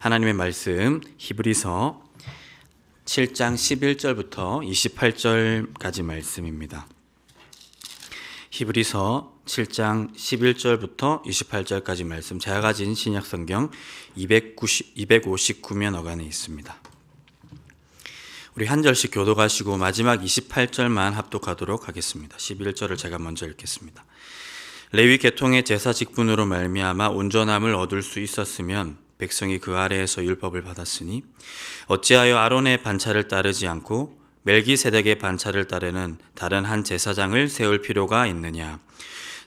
하나님의 말씀 히브리서 7장 11절부터 28절까지 말씀입니다. 히브리서 7장 11절부터 28절까지 말씀, 제가 가진 신약성경 259면 어간에 있습니다. 우리 한 절씩 교독하시고 마지막 28절만 합독하도록 하겠습니다. 11절을 제가 먼저 읽겠습니다. 레위 계통의 제사 직분으로 말미암아 온전함을 얻을 수 있었으면 백성이 그 아래에서 율법을 받았으니 어찌하여 아론의 반차를 따르지 않고 멜기세덱의 반차를 따르는 다른 한 제사장을 세울 필요가 있느냐.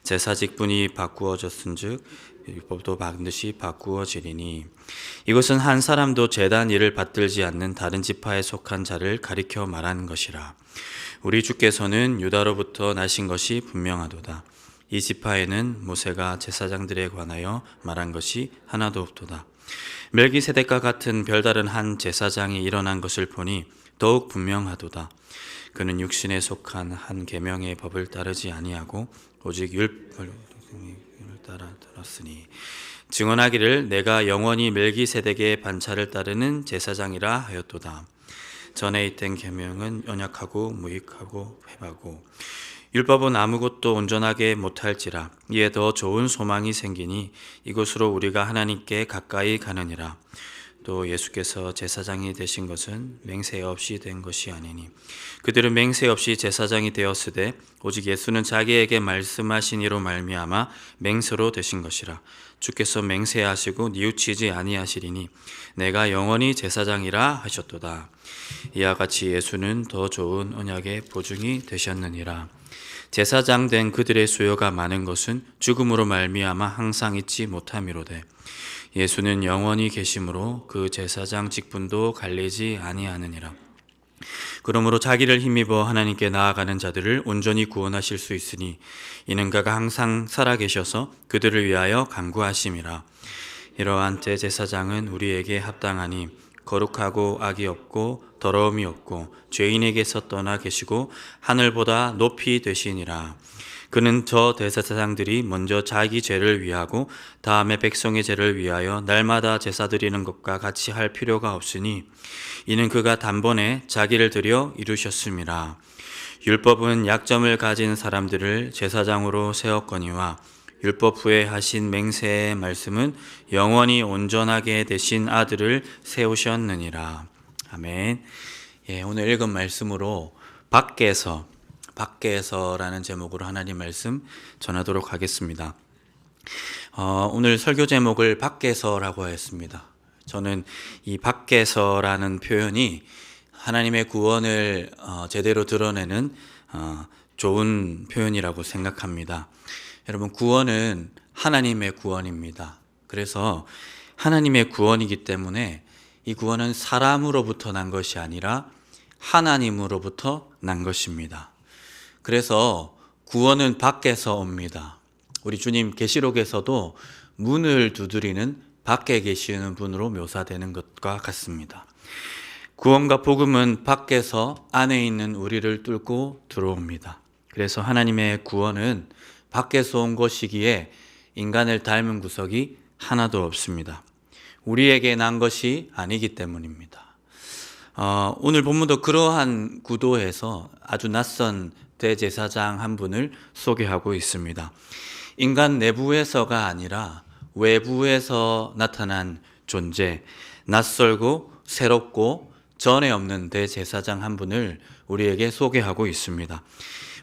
제사 직분이 바꾸어졌은즉 율법도 반드시 바꾸어지리니 이것은 한 사람도 제단 일을 받들지 않는 다른 지파에 속한 자를 가리켜 말하는 것이라. 우리 주께서는 유다로부터 나신 것이 분명하도다. 이 지파에는 모세가 제사장들에 관하여 말한 것이 하나도 없도다. 멜기세덱과 같은 별다른 한 제사장이 일어난 것을 보니 더욱 분명하도다. 그는 육신에 속한 한 계명의 법을 따르지 아니하고 오직 율법을 따라 들었으니 증언하기를 내가 영원히 멜기세덱의 반차를 따르는 제사장이라 하였도다. 전에 있던 계명은 연약하고 무익하고 회바고 율법은 아무것도 온전하게 못할지라. 이에 더 좋은 소망이 생기니 이곳으로 우리가 하나님께 가까이 가느니라. 또 예수께서 제사장이 되신 것은 맹세 없이 된 것이 아니니 그들은 맹세 없이 제사장이 되었으되 오직 예수는 자기에게 말씀하신 이로 말미암아 맹세로 되신 것이라. 주께서 맹세하시고 뉘우치지 아니하시리니 내가 영원히 제사장이라 하셨도다. 이와 같이 예수는 더 좋은 언약의 보증이 되셨느니라. 제사장 된 그들의 수요가 많은 것은 죽음으로 말미암아 항상 잊지 못함이로되 예수는 영원히 계심으로 그 제사장 직분도 갈리지 아니하느니라. 그러므로 자기를 힘입어 하나님께 나아가는 자들을 온전히 구원하실 수 있으니 이는 그가 항상 살아계셔서 그들을 위하여 간구하심이라. 이러한 제사장은 우리에게 합당하니 거룩하고 악이 없고 더러움이 없고 죄인에게서 떠나 계시고 하늘보다 높이 되시니라. 그는 저 대제사장들이 먼저 자기 죄를 위하고 다음에 백성의 죄를 위하여 날마다 제사 드리는 것과 같이 할 필요가 없으니 이는 그가 단번에 자기를 드려 이루셨음이라. 율법은 약점을 가진 사람들을 제사장으로 세웠거니와 율법 후에 하신 맹세의 말씀은 영원히 온전하게 되신 아들을 세우셨느니라. 아멘. 오늘 읽은 말씀으로 밖에서라는 제목으로 하나님 말씀 전하도록 하겠습니다. 오늘 설교 제목을 밖에서라고 했습니다. 저는 이 밖에서라는 표현이 하나님의 구원을 제대로 드러내는 좋은 표현이라고 생각합니다. 여러분, 구원은 하나님의 구원입니다. 그래서 하나님의 구원이기 때문에 이 구원은 사람으로부터 난 것이 아니라 하나님으로부터 난 것입니다. 그래서 구원은 밖에서 옵니다. 우리 주님 계시록에서도 문을 두드리는 밖에 계시는 분으로 묘사되는 것과 같습니다. 구원과 복음은 밖에서 안에 있는 우리를 뚫고 들어옵니다. 그래서 하나님의 구원은 밖에서 온 것이기에 인간을 닮은 구석이 하나도 없습니다. 우리에게 난 것이 아니기 때문입니다. 오늘 본문도 그러한 구도에서 아주 낯선 대제사장 한 분을 소개하고 있습니다. 인간 내부에서가 아니라 외부에서 나타난 존재, 낯설고 새롭고 전에 없는 대제사장 한 분을 우리에게 소개하고 있습니다.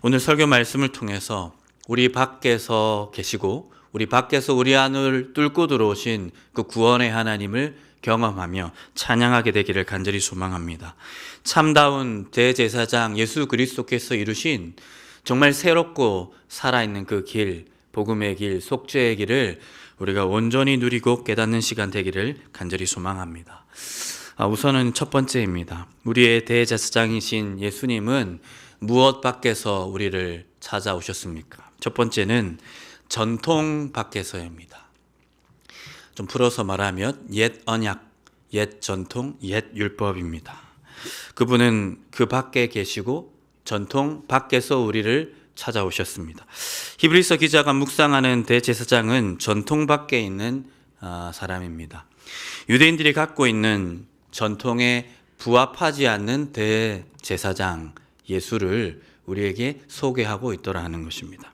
오늘 설교 말씀을 통해서 우리 밖에서 계시고 우리 밖에서 우리 안을 뚫고 들어오신 그 구원의 하나님을 경험하며 찬양하게 되기를 간절히 소망합니다. 참다운 대제사장 예수 그리스도께서 이루신 정말 새롭고 살아있는 그 길, 복음의 길, 속죄의 길을 우리가 온전히 누리고 깨닫는 시간 되기를 간절히 소망합니다. 우선은 첫 번째입니다. 우리의 대제사장이신 예수님은 무엇 밖에서 우리를 찾아오셨습니까? 첫 번째는 전통 밖에서입니다. 좀 풀어서 말하면 옛 언약, 옛 전통, 옛 율법입니다. 그분은 그 밖에 계시고 전통 밖에서 우리를 찾아오셨습니다. 히브리서 기자가 묵상하는 대제사장은 전통 밖에 있는 사람입니다. 유대인들이 갖고 있는 전통에 부합하지 않는 대제사장 예수를 우리에게 소개하고 있더라 하는 것입니다.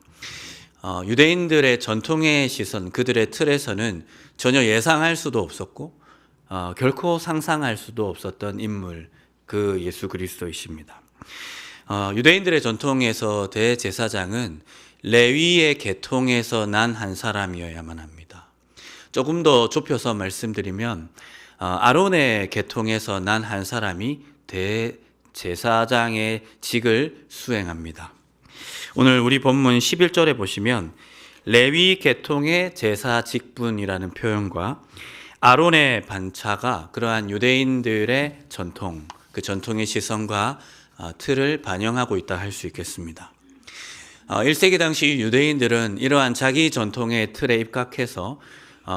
유대인들의 전통의 시선, 그들의 틀에서는 전혀 예상할 수도 없었고 결코 상상할 수도 없었던 인물, 그 예수 그리스도이십니다. 유대인들의 전통에서 대제사장은 레위의 계통에서 난 한 사람이어야만 합니다. 조금 더 좁혀서 말씀드리면 아론의 계통에서 난 한 사람이 대제사장의 직을 수행합니다. 오늘 우리 본문 11절에 보시면 레위 계통의 제사 직분이라는 표현과 아론의 반차가 그러한 유대인들의 전통, 그 전통의 시선과 틀을 반영하고 있다 할 수 있겠습니다. 1세기 당시 유대인들은 이러한 자기 전통의 틀에 입각해서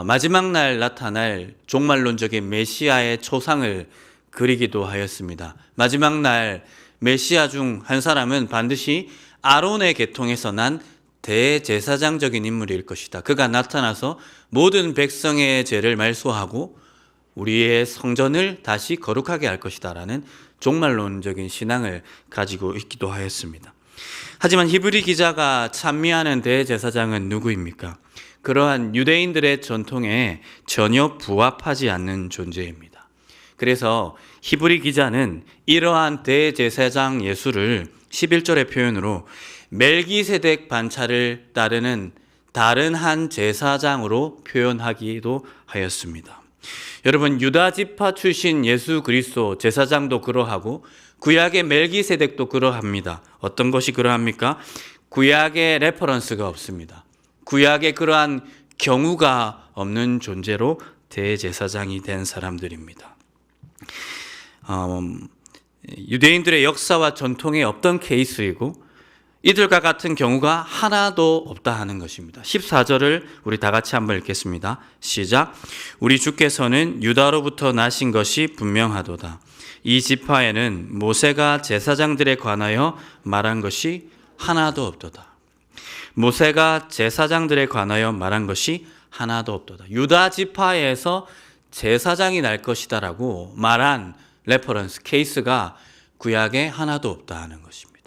마지막 날 나타날 종말론적인 메시아의 초상을 그리기도 하였습니다. 마지막 날 메시아 중 한 사람은 반드시 아론의 계통에서 난 대제사장적인 인물일 것이다. 그가 나타나서 모든 백성의 죄를 말소하고 우리의 성전을 다시 거룩하게 할 것이다 라는 종말론적인 신앙을 가지고 있기도 하였습니다. 하지만 히브리 기자가 찬미하는 대제사장은 누구입니까? 그러한 유대인들의 전통에 전혀 부합하지 않는 존재입니다. 그래서 히브리 기자는 이러한 대제사장 예수를 11절의 표현으로 멜기세덱 반차를 따르는 다른 한 제사장으로 표현하기도 하였습니다. 여러분, 유다 지파 출신 예수 그리스도 제사장도 그러하고 구약의 멜기세덱도 그러합니다. 어떤 것이 그러합니까? 구약의 레퍼런스가 없습니다. 구약에 그러한 경우가 없는 존재로 대제사장이 된 사람들입니다. 유대인들의 역사와 전통에 없던 케이스이고 이들과 같은 경우가 하나도 없다 하는 것입니다. 14절을 우리 다 같이 한번 읽겠습니다. 시작. 우리 주께서는 유다로부터 나신 것이 분명하도다. 이 지파에는 모세가 제사장들에 관하여 말한 것이 하나도 없도다. 모세가 제사장들에 관하여 말한 것이 하나도 없도다. 유다 지파에서 제사장이 날 것이다라고 말한 레퍼런스 케이스가 구약에 하나도 없다 하는 것입니다.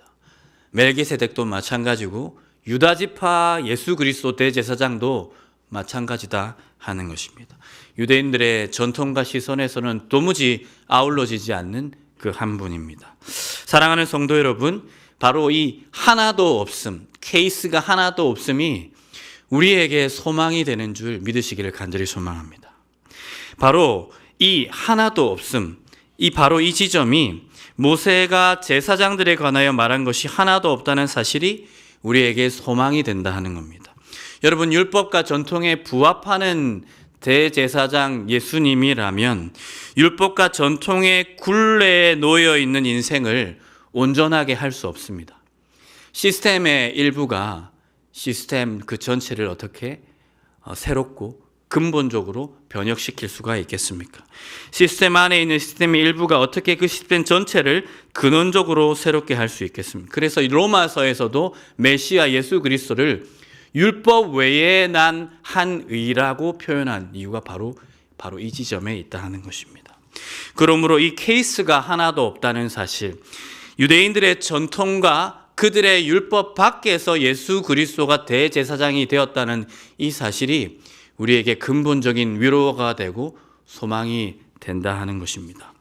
멜기세덱도 마찬가지고 유다 지파 예수 그리스도 대제사장도 마찬가지다 하는 것입니다. 유대인들의 전통과 시선에서는 도무지 아울러지지 않는 그 한 분입니다. 사랑하는 성도 여러분, 바로 이 하나도 없음, 케이스가 하나도 없음이 우리에게 소망이 되는 줄 믿으시기를 간절히 소망합니다. 바로 이 하나도 없음, 바로 이 지점이 모세가 제사장들에 관하여 말한 것이 하나도 없다는 사실이 우리에게 소망이 된다 하는 겁니다. 여러분, 율법과 전통에 부합하는 대제사장 예수님이라면 율법과 전통의 굴레에 놓여 있는 인생을 온전하게 할 수 없습니다. 시스템의 일부가 시스템 그 전체를 어떻게 새롭고 근본적으로 변혁시킬 수가 있겠습니까? 시스템 안에 있는 시스템의 일부가 어떻게 그 시스템 전체를 근원적으로 새롭게 할 수 있겠습니까? 그래서 로마서에서도 메시아 예수 그리스도를 율법 외에 난 한 의라고 표현한 이유가 바로 이 지점에 있다 하는 것입니다. 그러므로 이 케이스가 하나도 없다는 사실, 유대인들의 전통과 그들의 율법 밖에서 예수 그리스도가 대제사장이 되었다는 이 사실이 우리에게 근본적인 위로가 되고 소망이 된다 하는 것입니다.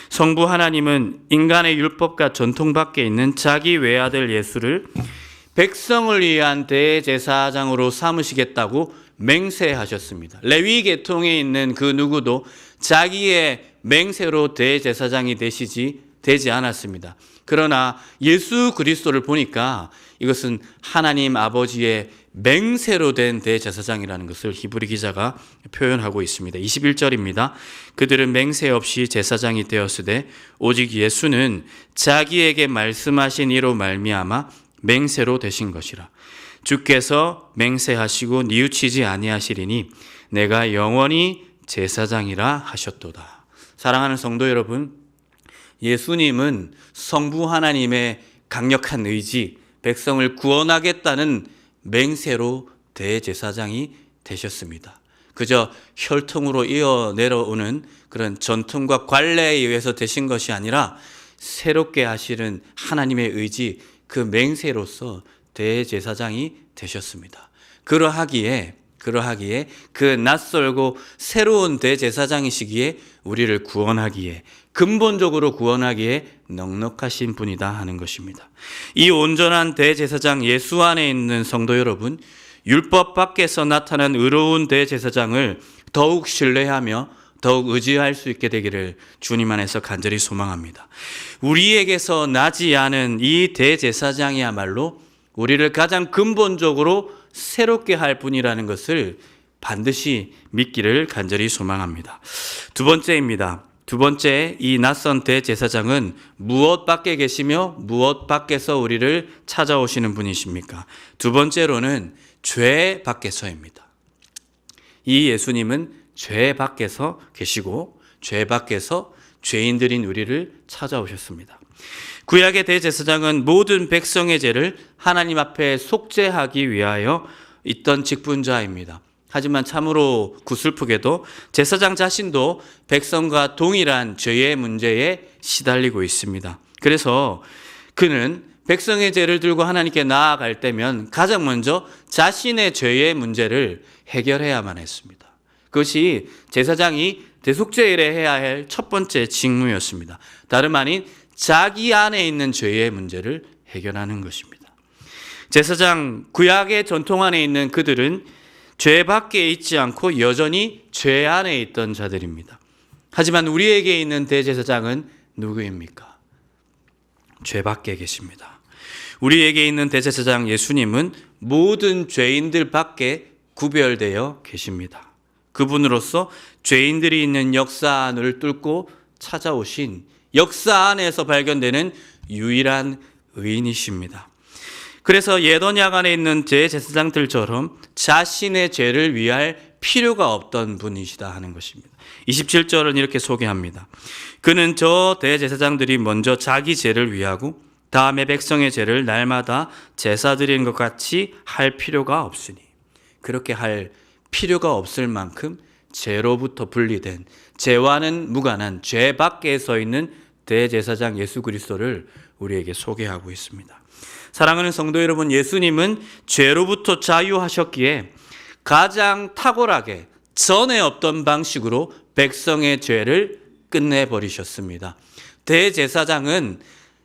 성부 하나님은 인간의 율법과 전통 밖에 있는 자기 외아들 예수를 백성을 위한 대제사장으로 삼으시겠다고 맹세하셨습니다. 레위 계통에 있는 그 누구도 자기의 맹세로 대제사장이 되지 않았습니다. 그러나 예수 그리스도를 보니까 이것은 하나님 아버지의 맹세로 된 대제사장이라는 것을 히브리 기자가 표현하고 있습니다. 21절입니다. 그들은 맹세 없이 제사장이 되었으되 오직 예수는 자기에게 말씀하신 이로 말미암아 맹세로 되신 것이라. 주께서 맹세하시고 뉘우치지 아니하시리니 내가 영원히 제사장이라 하셨도다. 사랑하는 성도 여러분, 예수님은 성부 하나님의 강력한 의지, 백성을 구원하겠다는 맹세로 대제사장이 되셨습니다. 그저 혈통으로 이어 내려오는 그런 전통과 관례에 의해서 되신 것이 아니라 새롭게 하시는 하나님의 의지, 그 맹세로서 대제사장이 되셨습니다. 그러하기에 그 낯설고 새로운 대제사장이시기에 우리를 구원하기에, 근본적으로 구원하기에 넉넉하신 분이다 하는 것입니다. 이 온전한 대제사장 예수 안에 있는 성도 여러분, 율법 밖에서 나타난 의로운 대제사장을 더욱 신뢰하며 더욱 의지할 수 있게 되기를 주님 안에서 간절히 소망합니다. 우리에게서 나지 않은 이 대제사장이야말로 우리를 가장 근본적으로 새롭게 할 분이라는 것을 반드시 믿기를 간절히 소망합니다. 두 번째입니다. 두 번째, 이 낯선 대제사장은 무엇 밖에 계시며 무엇 밖에서 우리를 찾아오시는 분이십니까? 두 번째로는 죄 밖에서입니다. 이 예수님은 죄 밖에서 계시고 죄 밖에서 죄인들인 우리를 찾아오셨습니다. 구약의 대제사장은 모든 백성의 죄를 하나님 앞에 속죄하기 위하여 있던 직분자입니다. 하지만 참으로 구슬프게도 제사장 자신도 백성과 동일한 죄의 문제에 시달리고 있습니다. 그래서 그는 백성의 죄를 들고 하나님께 나아갈 때면 가장 먼저 자신의 죄의 문제를 해결해야만 했습니다. 그것이 제사장이 대속죄일에 해야 할 첫 번째 직무였습니다. 다름 아닌 자기 안에 있는 죄의 문제를 해결하는 것입니다. 제사장, 구약의 전통 안에 있는 그들은 죄 밖에 있지 않고 여전히 죄 안에 있던 자들입니다. 하지만 우리에게 있는 대제사장은 누구입니까? 죄 밖에 계십니다. 우리에게 있는 대제사장 예수님은 모든 죄인들 밖에 구별되어 계십니다. 그분으로서 죄인들이 있는 역사 안을 뚫고 찾아오신 역사 안에서 발견되는 유일한 의인이십니다. 그래서 옛 언약 안에 있는 대제사장들처럼 자신의 죄를 위할 필요가 없던 분이시다 하는 것입니다. 27절은 이렇게 소개합니다. 그는 저 대제사장들이 먼저 자기 죄를 위하고 다음에 백성의 죄를 날마다 제사 드리는 것 같이 할 필요가 없으니, 그렇게 할 필요가 없을 만큼 죄로부터 분리된, 죄와는 무관한 죄 밖에 서 있는 대제사장 예수 그리스도를 우리에게 소개하고 있습니다. 사랑하는 성도 여러분, 예수님은 죄로부터 자유하셨기에 가장 탁월하게 전에 없던 방식으로 백성의 죄를 끝내버리셨습니다. 대제사장은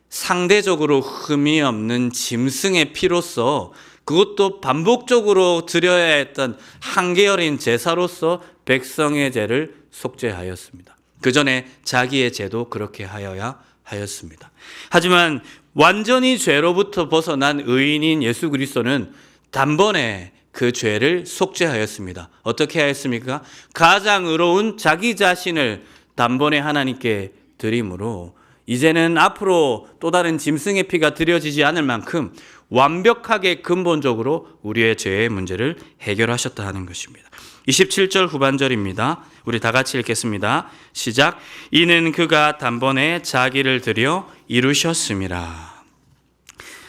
상대적으로 흠이 없는 짐승의 피로서, 그것도 반복적으로 드려야 했던 한계어린 제사로서 백성의 죄를 속죄하였습니다. 그 전에 자기의 죄도 그렇게 하여야 하였습니다. 하지만 완전히 죄로부터 벗어난 의인인 예수 그리스도는 단번에 그 죄를 속죄하였습니다. 어떻게 하였습니까? 가장 의로운 자기 자신을 단번에 하나님께 드림으로 이제는 앞으로 또 다른 짐승의 피가 드려지지 않을 만큼 완벽하게 근본적으로 우리의 죄의 문제를 해결하셨다 하는 것입니다. 27절 후반절입니다. 우리 다 같이 읽겠습니다. 시작. 이는 그가 단번에 자기를 드려 이루셨음이라.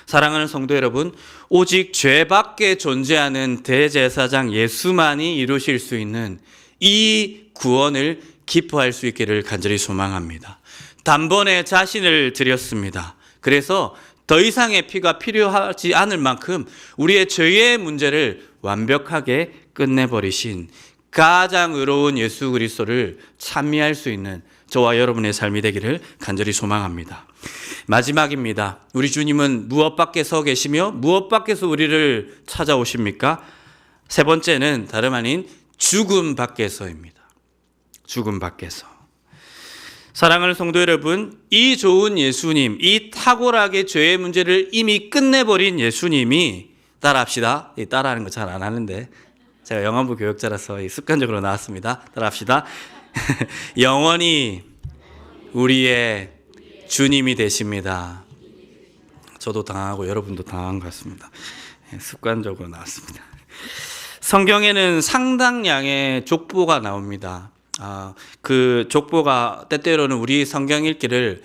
사랑하는 성도 여러분, 오직 죄밖에 존재하는 대제사장 예수만이 이루실 수 있는 이 구원을 기뻐할 수 있기를 간절히 소망합니다. 단번에 자신을 드렸습니다. 그래서 더 이상의 피가 필요하지 않을 만큼 우리의 죄의 문제를 완벽하게 끝내버리신 가장 의로운 예수 그리스도를 찬미할 수 있는 저와 여러분의 삶이 되기를 간절히 소망합니다. 마지막입니다. 우리 주님은 무엇 밖에서 계시며 무엇 밖에서 우리를 찾아오십니까? 세 번째는 다름 아닌 죽음 밖에서입니다. 죽음 밖에서. 사랑하는 성도 여러분, 이 좋은 예수님, 이 탁월하게 죄의 문제를 이미 끝내버린 예수님이, 따라합시다. 따라하는 거 잘 안 하는데 제가 영암부 교역자라서 습관적으로 나왔습니다. 따라합시다. 영원히 우리의 주님이 되십니다. 저도 당하고 여러분도 당한 것 같습니다. 습관적으로 나왔습니다. 성경에는 상당량의 족보가 나옵니다. 그 족보가 때때로는 우리 성경 읽기를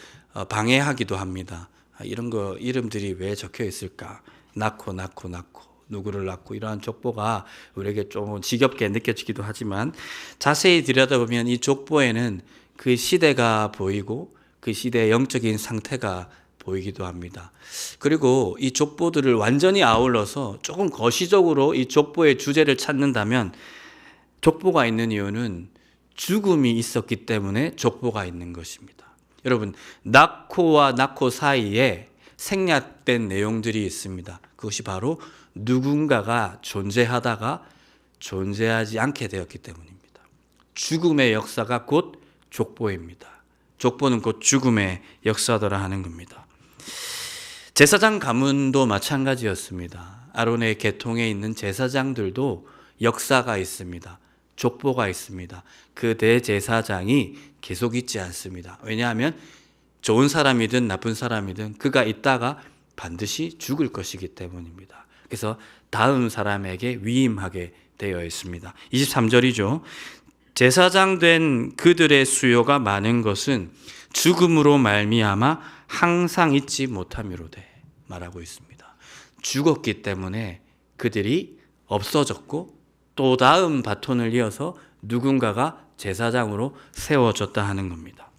방해하기도 합니다. 이런 거 이름들이 왜 적혀 있을까? 낳고 누구를 낳고 이러한 족보가 우리에게 좀 지겹게 느껴지기도 하지만 자세히 들여다보면 이 족보에는 그 시대가 보이고 그 시대의 영적인 상태가 보이기도 합니다. 그리고 이 족보들을 완전히 아울러서 조금 거시적으로 이 족보의 주제를 찾는다면 족보가 있는 이유는 죽음이 있었기 때문에 족보가 있는 것입니다. 여러분, 낳고와 낳고 사이에 생략된 내용들이 있습니다. 그것이 바로 누군가가 존재하다가 존재하지 않게 되었기 때문입니다. 죽음의 역사가 곧 족보입니다. 족보는 곧 죽음의 역사더라 하는 겁니다. 제사장 가문도 마찬가지였습니다. 아론의 계통에 있는 제사장들도 역사가 있습니다. 족보가 있습니다. 그 대제사장이 계속 있지 않습니다. 왜냐하면 좋은 사람이든 나쁜 사람이든 그가 있다가 반드시 죽을 것이기 때문입니다. 그래서 다음 사람에게 위임하게 되어 있습니다. 23절이죠. 제사장 된 그들의 수요가 많은 것은 죽음으로 말미암아 항상 잊지 못함이로되 말하고 있습니다. 죽었기 때문에 그들이 없어졌고 또 다음 바톤을 이어서 누군가가 제사장으로 세워졌다 하는 겁니다.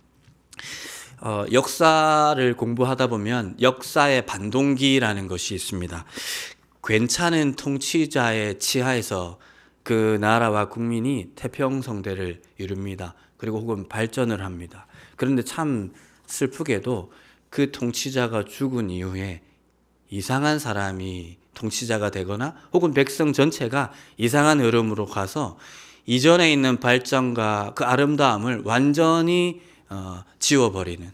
역사를 공부하다 보면 역사의 반동기라는 것이 있습니다. 괜찮은 통치자의 치하에서 그 나라와 국민이 태평성대를 이룹니다. 그리고 혹은 발전을 합니다. 그런데 참 슬프게도 그 통치자가 죽은 이후에 이상한 사람이 통치자가 되거나 혹은 백성 전체가 이상한 흐름으로 가서 이전에 있는 발전과 그 아름다움을 완전히 지워버리는,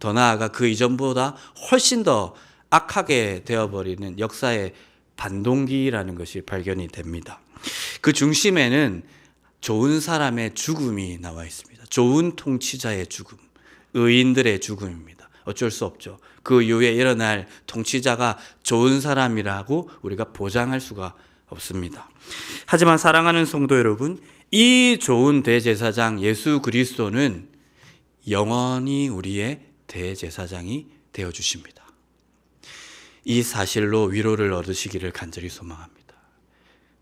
더 나아가 그 이전보다 훨씬 더 악하게 되어버리는 역사의 반동기라는 것이 발견이 됩니다. 그 중심에는 좋은 사람의 죽음이 나와 있습니다. 좋은 통치자의 죽음, 의인들의 죽음입니다. 어쩔 수 없죠. 그 이후에 일어날 통치자가 좋은 사람이라고 우리가 보장할 수가 없습니다. 하지만 사랑하는 성도 여러분, 이 좋은 대제사장 예수 그리스도는 영원히 우리의 대제사장이 되어주십니다. 이 사실로 위로를 얻으시기를 간절히 소망합니다.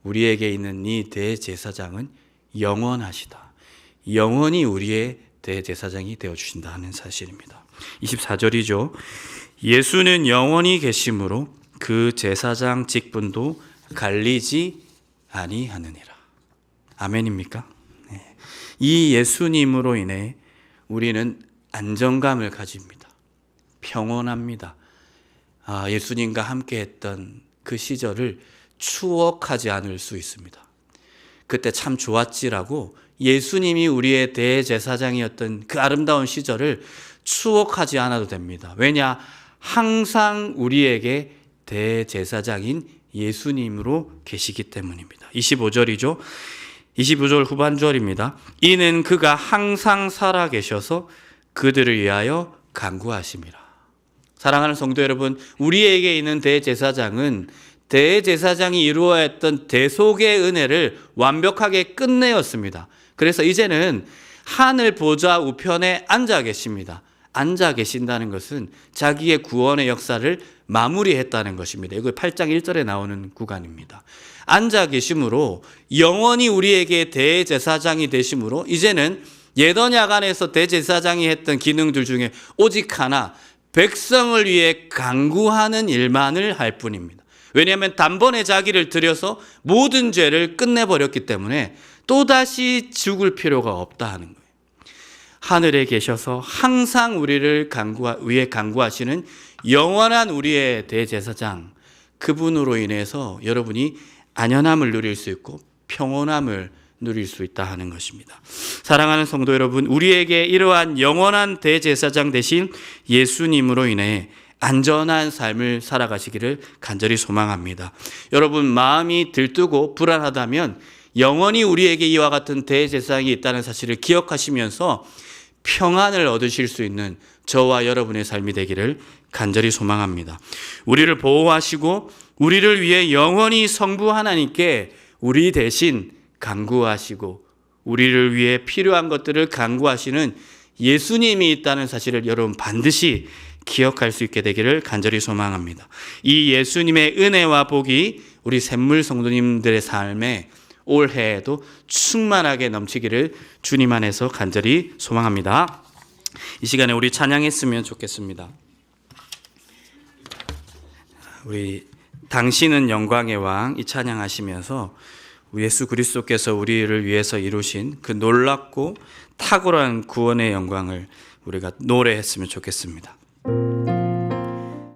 우리에게 있는 이 대제사장은 영원하시다. 영원히 우리의 대제사장이 되어주신다 하는 사실입니다. 24절이죠. 예수는 영원히 계심으로 그 제사장 직분도 갈리지 아니하느니라. 아멘입니까? 네. 이 예수님으로 인해 우리는 안정감을 가집니다. 평온합니다. 예수님과 함께 했던 그 시절을 추억하지 않을 수 있습니다. 그때 참 좋았지라고 예수님이 우리의 대제사장이었던 그 아름다운 시절을 추억하지 않아도 됩니다. 왜냐? 항상 우리에게 대제사장인 예수님으로 계시기 때문입니다. 25절이죠. 25절 후반절입니다. 이는 그가 항상 살아계셔서 그들을 위하여 간구하심이라. 사랑하는 성도 여러분, 우리에게 있는 대제사장은 대제사장이 이루어야 했던 대속의 은혜를 완벽하게 끝내었습니다. 그래서 이제는 하늘 보좌 우편에 앉아 계십니다. 앉아 계신다는 것은 자기의 구원의 역사를 마무리했다는 것입니다. 이거 8장 1절에 나오는 구간입니다. 앉아 계심으로 영원히 우리에게 대제사장이 되심으로 이제는 예던 야간에서 대제사장이 했던 기능들 중에 오직 하나, 백성을 위해 간구하는 일만을 할 뿐입니다. 왜냐하면 단번에 자기를 들여서 모든 죄를 끝내버렸기 때문에 또다시 죽을 필요가 없다 하는 거예요. 하늘에 계셔서 항상 우리를 위해 간구하시는 영원한 우리의 대제사장, 그분으로 인해서 여러분이 안연함을 누릴 수 있고 평온함을 누릴 수 있다 하는 것입니다. 사랑하는 성도 여러분, 우리에게 이러한 영원한 대제사장 되신 예수님으로 인해 안전한 삶을 살아가시기를 간절히 소망합니다. 여러분, 마음이 들뜨고 불안하다면 영원히 우리에게 이와 같은 대제사장이 있다는 사실을 기억하시면서 평안을 얻으실 수 있는 저와 여러분의 삶이 되기를 간절히 소망합니다. 우리를 보호하시고 우리를 위해 영원히 성부 하나님께 우리 대신 간구하시고 우리를 위해 필요한 것들을 간구하시는 예수님이 있다는 사실을 여러분 반드시 기억할 수 있게 되기를 간절히 소망합니다. 이 예수님의 은혜와 복이 우리 샘물 성도님들의 삶에 올해에도 충만하게 넘치기를 주님 안에서 간절히 소망합니다. 이 시간에 우리 찬양했으면 좋겠습니다. 우리 당신은 영광의 왕 이 찬양하시면서 예수 그리스도께서 우리를 위해서 이루신 그 놀랍고 탁월한 구원의 영광을 우리가 노래했으면 좋겠습니다.